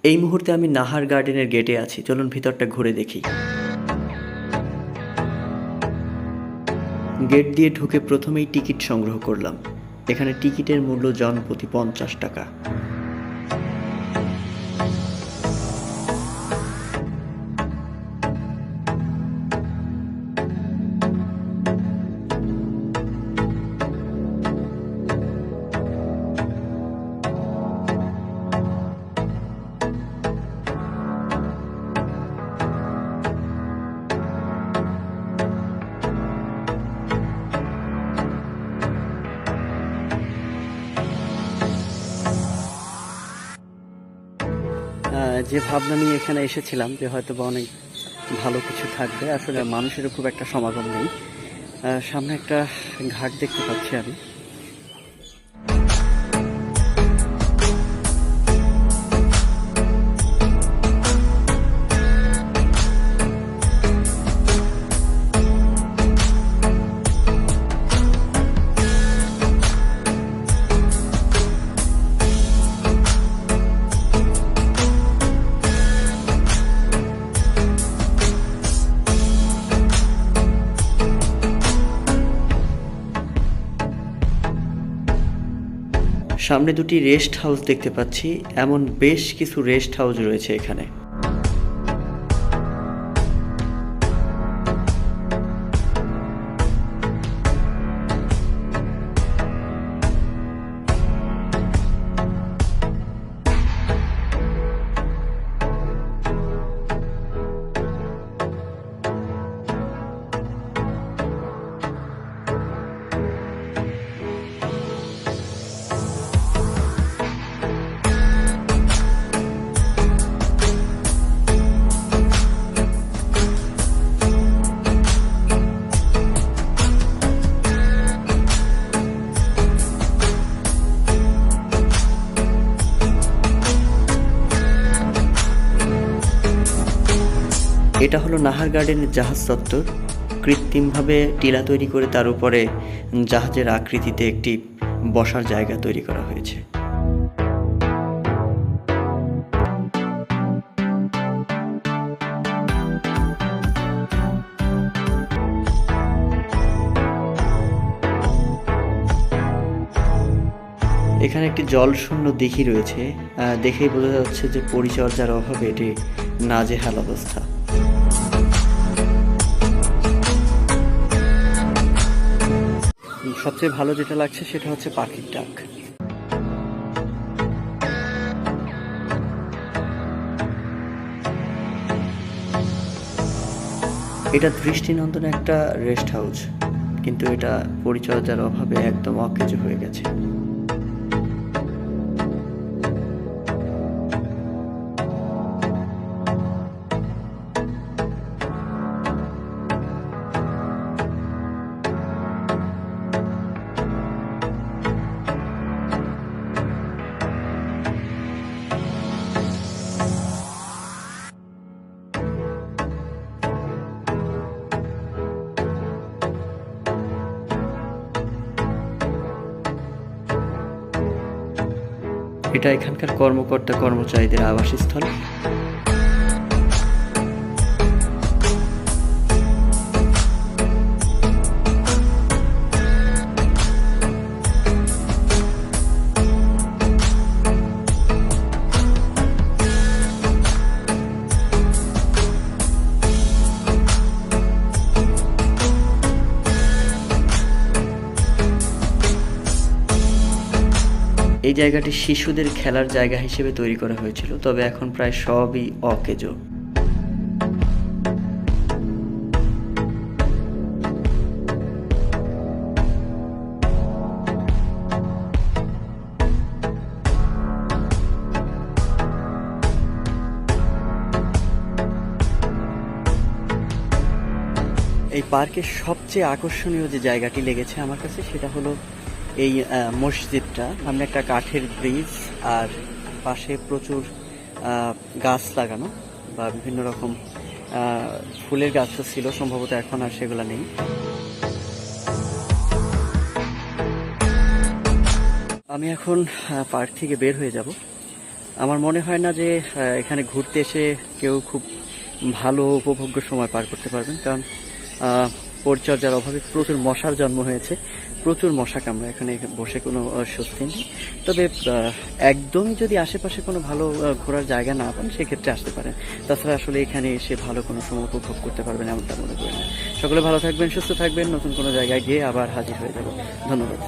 এই মুহূর্তে আমি নাহার গার্ডেনের গেটে আছি, চলুন ভিতরটা ঘুরে দেখি। গেট দিয়ে ঢুকে প্রথমেই টিকিট সংগ্রহ করলাম। এখানে টিকিটের মূল্য জনপ্রতি 50 টাকা। যে ভাবনা নিয়ে এখানে এসেছিলাম যে হয়তো বা অনেক ভালো কিছু থাকবে, আসলে মানুষেরও খুব একটা সমাগম নেই। সামনে একটা ঘাট দেখতে পাচ্ছি আমি। সামনে দুটি রেস্ট হাউস দেখতে পাচ্ছি, এমন বেশ কিছু রেস্ট হাউস রয়েছে এখানে। এটা হলো নাহার গার্ডেনের জাহাজ চত্বর। কৃত্রিমভাবে টিলা তৈরি করে তার উপরে জাহাজের আকৃতিতে একটি বসার জায়গা তৈরি করা হয়েছে। এখানে একটি জলশূন্য দিঘি রয়েছে, দেখেই বোঝা যাচ্ছে যে পরিচর্যার অভাবে এটি নাজেহাল অবস্থা। সবচেয়ে ভালো যেটা লাগছে সেটা হচ্ছে পাখির ডাক। এটা দৃষ্টিনন্দন একটা রেস্ট হাউস, কিন্তু এটা পরিচর্যার অভাবে একদম অকেজো হয়ে গেছে। এটা এখানকার কর্মকর্তা কর্মচারীদের আবাসস্থল। এই জায়গাটি শিশুদের খেলার জায়গা হিসেবে তৈরি করা হয়েছিল, তবে এখন প্রায় সবই অকেজো। এই পার্কের সবচেয়ে আকর্ষণীয় যে জায়গাটি লেগেছে আমার কাছে সেটা হলো এই মসজিদটা। সামনে একটা কাঠের ব্রিজ, আর পাশে প্রচুর গাছ লাগানো বা বিভিন্ন রকম ফুলের গাছও ছিল, সম্ভবত এখন আর সেগুলো নেই। আমি এখন পার্ক থেকে বের হয়ে যাব। আমার মনে হয় না যে এখানে ঘুরতে এসে কেউ খুব ভালো উপভোগ্য সময় পার করতে পারবেন, কারণ পরিচর্যার অভাবে প্রচুর মশার জন্ম হয়েছে, প্রচুর মশা কামড়ে, এখানে বসে কোনো স্বস্তি নেই। তবে একদমই যদি আশেপাশে কোনো ভালো ঘোরার জায়গা না পান সেক্ষেত্রে আসতে পারেন, তাছাড়া আসলে এখানে এসে ভালো কোনো সময় উপভোগ করতে পারবেন এমনটা মনে করি না। সকলে ভালো থাকবেন, সুস্থ থাকবেন, নতুন কোনো জায়গায় গিয়ে আবার হাজির হয়ে যাব। ধন্যবাদ।